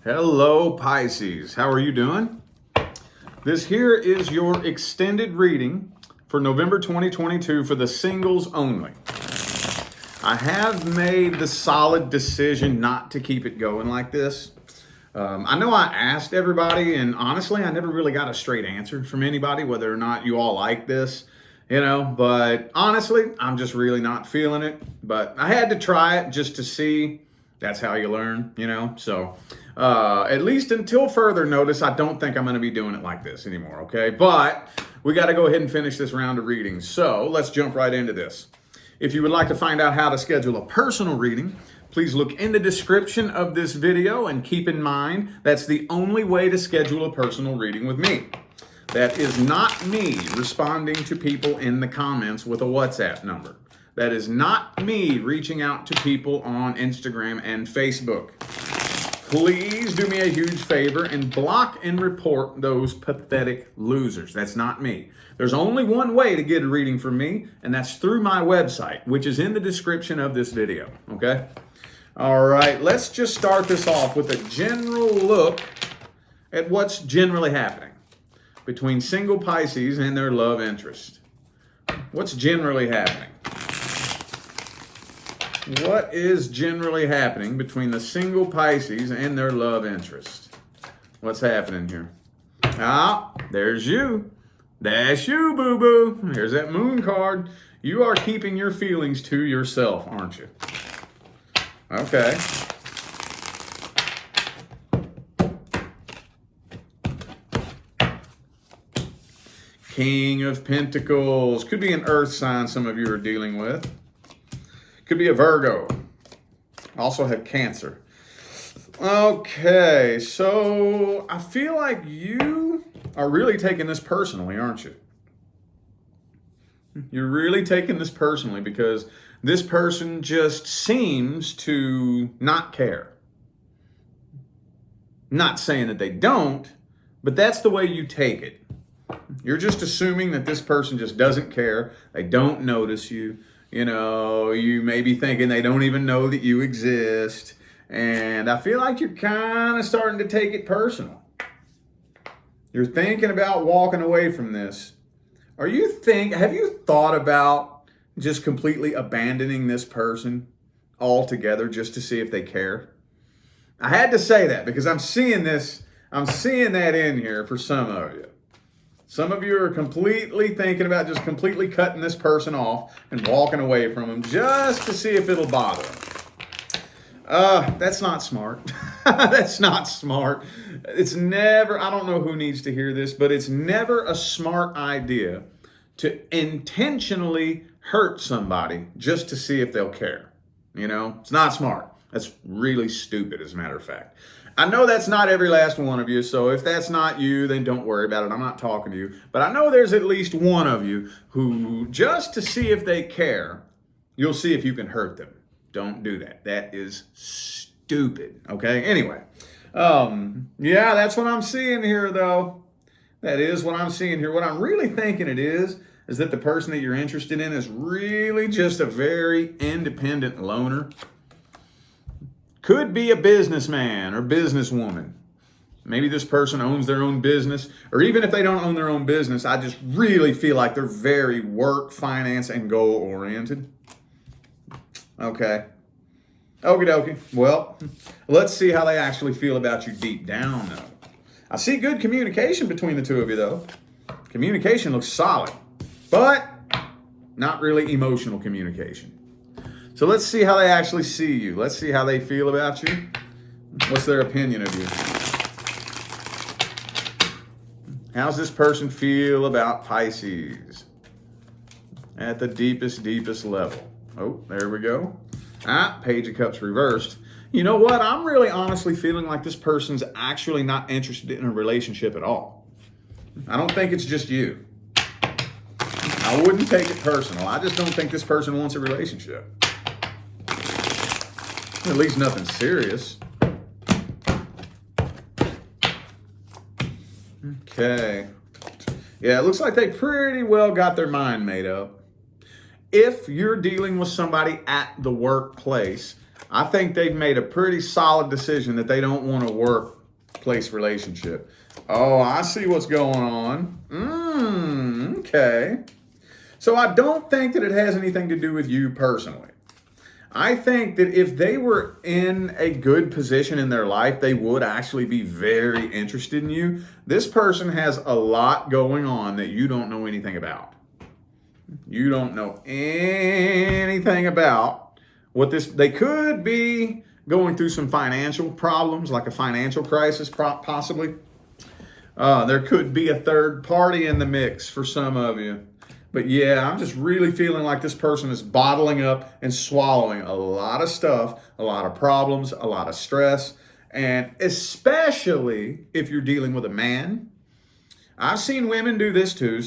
Hello, Pisces. How are you doing? This here is your extended reading for November 2022 for the singles only. I have made the solid decision not to keep it going like this. I know I asked everybody, and honestly, I never really got a straight answer from anybody whether or not you all like this, but honestly, I'm just really not feeling it. But I had to try it just to see. That's how you learn, So at least until further notice, I don't think I'm going to be doing it like this anymore, okay? But we got to go ahead and finish this round of readings. So let's jump right into this. If you would like to find out how to schedule a personal reading, please look in the description of this video and keep in mind that's the only way to schedule a personal reading with me. That is not me responding to people in the comments with a WhatsApp number. That is not me reaching out to people on Instagram and Facebook. Please do me a huge favor and block and report those pathetic losers. That's not me. There's only one way to get a reading from me, and that's through my website, which is in the description of this video, okay? All right, let's just start this off with a general look at what's generally happening between single Pisces and their love interest. What's generally happening? What is generally happening between the single Pisces and their love interest? What's happening here? Ah, there's you. That's you, boo-boo. Here's that moon card. You are keeping your feelings to yourself, aren't you? Okay. King of Pentacles. Could be an earth sign some of you are dealing with. Could be a Virgo. Also have Cancer. Okay, so I feel like you are really taking this personally, aren't you? You're really taking this personally because this person just seems to not care. Not saying that they don't, but that's the way you take it. You're just assuming that this person just doesn't care. They don't notice you. You may be thinking they don't even know that you exist. And I feel like you're kind of starting to take it personal. You're thinking about walking away from this. Have you thought about just completely abandoning this person altogether just to see if they care? I had to say that because I'm seeing that in here for some of you. Some of you are completely thinking about just completely cutting this person off and walking away from them just to see if it'll bother them. That's not smart. That's not smart. It's never, I don't know who needs to hear this, but it's never a smart idea to intentionally hurt somebody just to see if they'll care. It's not smart. That's really stupid, as a matter of fact. I know that's not every last one of you, so if that's not you, then don't worry about it. I'm not talking to you. But I know there's at least one of you who, just to see if they care, you'll see if you can hurt them. Don't do that. That is stupid, okay? Anyway, yeah, that's what I'm seeing here, though. That is what I'm seeing here. What I'm really thinking it is that the person that you're interested in is really just a very independent loner. Could be a businessman or businesswoman. Maybe this person owns their own business, or even if they don't own their own business, I just really feel like they're very work, finance, and goal-oriented. Okay. Okie dokie. Well, let's see how they actually feel about you deep down, though. I see good communication between the two of you, though. Communication looks solid, but not really emotional communication. So let's see how they actually see you. Let's see how they feel about you. What's their opinion of you? How's this person feel about Pisces? At the deepest, deepest level. Oh, there we go. Page of Cups reversed. You know what? I'm really honestly feeling like this person's actually not interested in a relationship at all. I don't think it's just you. I wouldn't take it personal. I just don't think this person wants a relationship. At least nothing serious. Okay. Yeah, it looks like they pretty well got their mind made up. If you're dealing with somebody at the workplace, I think they've made a pretty solid decision that they don't want a workplace relationship. Oh, I see what's going on. Okay. So I don't think that it has anything to do with you personally. I think that if they were in a good position in their life, they would actually be very interested in you. This person has a lot going on that you don't know anything about. You don't know anything about what this, they could be going through some financial problems, like a financial crisis, possibly. There could be a third party in the mix for some of you. But yeah, I'm just really feeling like this person is bottling up and swallowing a lot of stuff, a lot of problems, a lot of stress. And especially if you're dealing with a man. I've seen women do this too,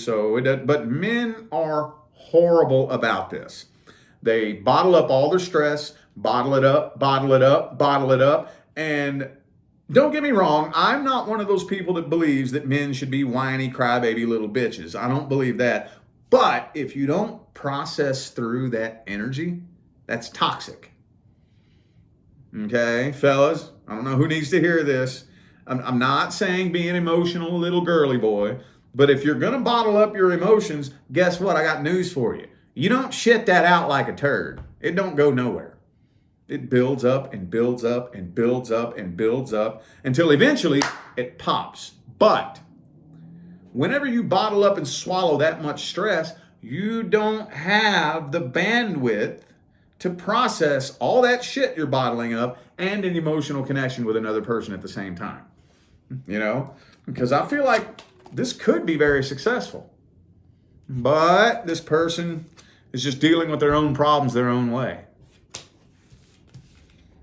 but men are horrible about this. They bottle up all their stress, bottle it up, bottle it up, bottle it up. And don't get me wrong, I'm not one of those people that believes that men should be whiny, crybaby little bitches. I don't believe that. But if you don't process through that energy, that's toxic. Okay, fellas, I don't know who needs to hear this. I'm not saying be an emotional little girly boy, but if you're going to bottle up your emotions, guess what? I got news for you. You don't shit that out like a turd. It don't go nowhere. It builds up and builds up and builds up and builds up until eventually it pops. But whenever you bottle up and swallow that much stress, you don't have the bandwidth to process all that shit you're bottling up and an emotional connection with another person at the same time. You know, because I feel like this could be very successful. But this person is just dealing with their own problems their own way.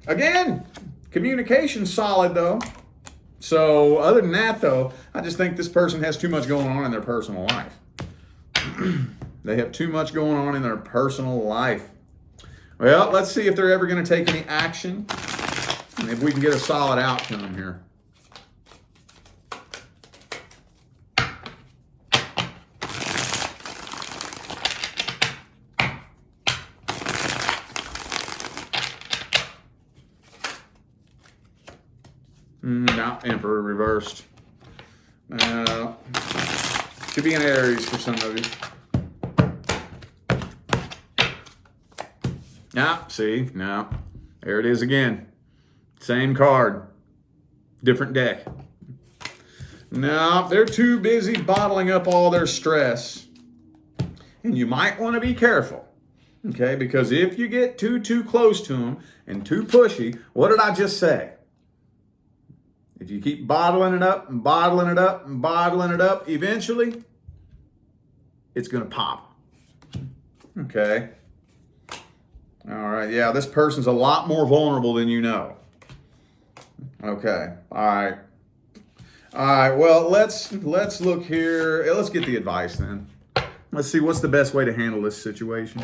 Again, communication's solid though. So other than that though, I just think this person has too much going on in their personal life. They have too much going on in their personal life. Well, let's see if they're ever going to take any action and if we can get a solid outcome here. Now, Emperor reversed. Could be an Aries for some of you. See? No. There it is again. Same card. Different deck. No, they're too busy bottling up all their stress. And you might want to be careful. Okay? Because if you get too close to them and too pushy, what did I just say? If you keep bottling it up and bottling it up and bottling it up, eventually it's going to pop. Okay. All right. Yeah, this person's a lot more vulnerable than you know. Okay. All right. All right. Well, let's look here. Let's get the advice then. Let's see what's the best way to handle this situation.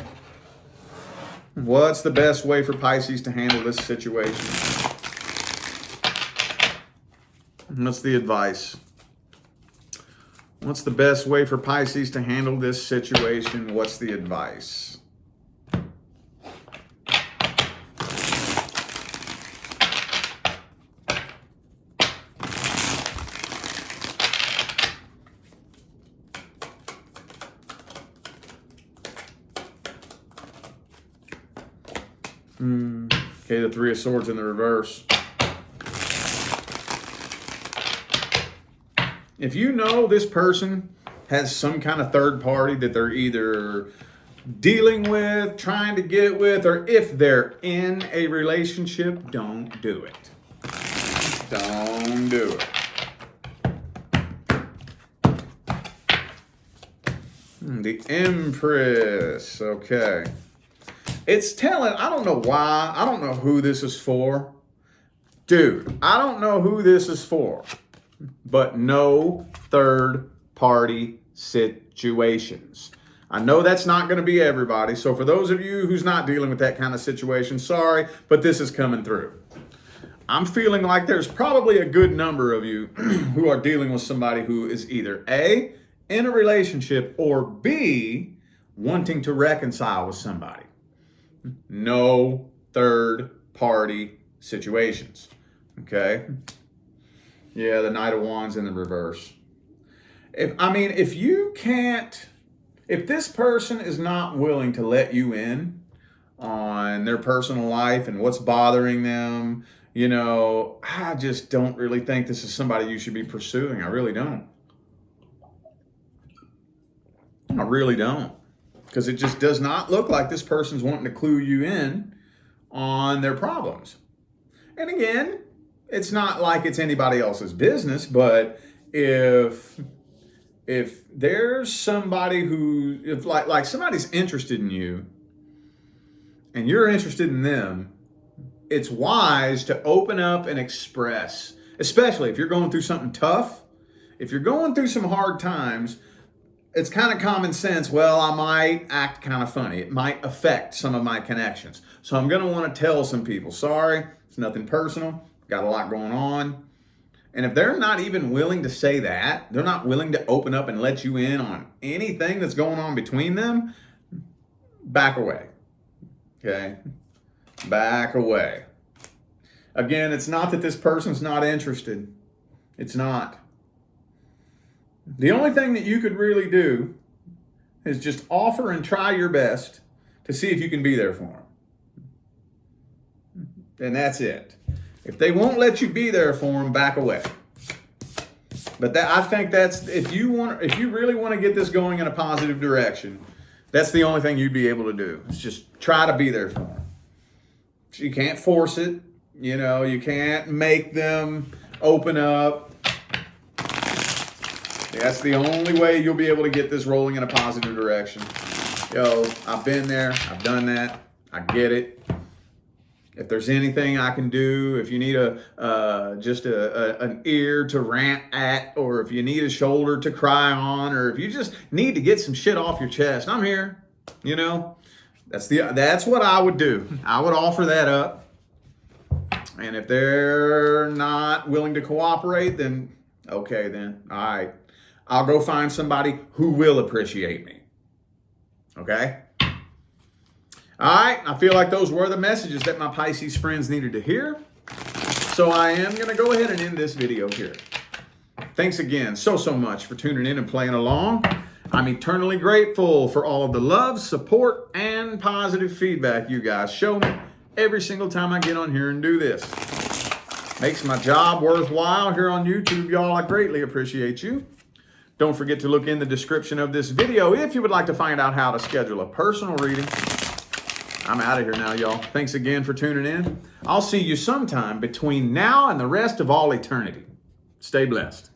What's the best way for Pisces to handle this situation? What's the advice? What's the best way for Pisces to handle this situation? What's the advice? Okay, the Three of Swords in the reverse. If you know this person has some kind of third party that they're either dealing with, trying to get with, or if they're in a relationship, don't do it. Don't do it. The Empress. Okay. It's telling, I don't know why, I don't know who this is for. Dude, I don't know who this is for. But no third party situations. I know that's not going to be everybody. So for those of you who's not dealing with that kind of situation, sorry, but this is coming through. I'm feeling like there's probably a good number of you who are dealing with somebody who is either A, in a relationship, or B, wanting to reconcile with somebody. No third party situations. Okay? Yeah, the Knight of Wands in the reverse. If this person is not willing to let you in on their personal life and what's bothering them, I just don't really think this is somebody you should be pursuing. I really don't. I really don't. Because it just does not look like this person's wanting to clue you in on their problems. And again, it's not like it's anybody else's business, but if there's somebody if somebody's interested in you and you're interested in them, it's wise to open up and express, especially if you're going through something tough. If you're going through some hard times, it's kind of common sense. Well, I might act kind of funny. It might affect some of my connections. So I'm going to want to tell some people, sorry, it's nothing personal. Got a lot going on. And if they're not even willing to say that, they're not willing to open up and let you in on anything that's going on between them, back away. Okay? Back away. Again, it's not that this person's not interested. It's not. The only thing that you could really do is just offer and try your best to see if you can be there for them. And that's it. If they won't let you be there for them, back away. But I think that's, if you really want to get this going in a positive direction, that's the only thing you'd be able to do. Is just try to be there for them. You can't force it. You can't make them open up. That's the only way you'll be able to get this rolling in a positive direction. I've been there. I've done that. I get it. If there's anything I can do, if you need an ear to rant at, or if you need a shoulder to cry on, or if you just need to get some shit off your chest, I'm here. That's what I would do. I would offer that up. And if they're not willing to cooperate, then okay, then all right. I'll go find somebody who will appreciate me. Okay? All right, I feel like those were the messages that my Pisces friends needed to hear. So I am going to go ahead and end this video here. Thanks again so much for tuning in and playing along. I'm eternally grateful for all of the love, support, and positive feedback you guys show me every single time I get on here and do this. Makes my job worthwhile here on YouTube, y'all. I greatly appreciate you. Don't forget to look in the description of this video if you would like to find out how to schedule a personal reading. I'm out of here now, y'all. Thanks again for tuning in. I'll see you sometime between now and the rest of all eternity. Stay blessed.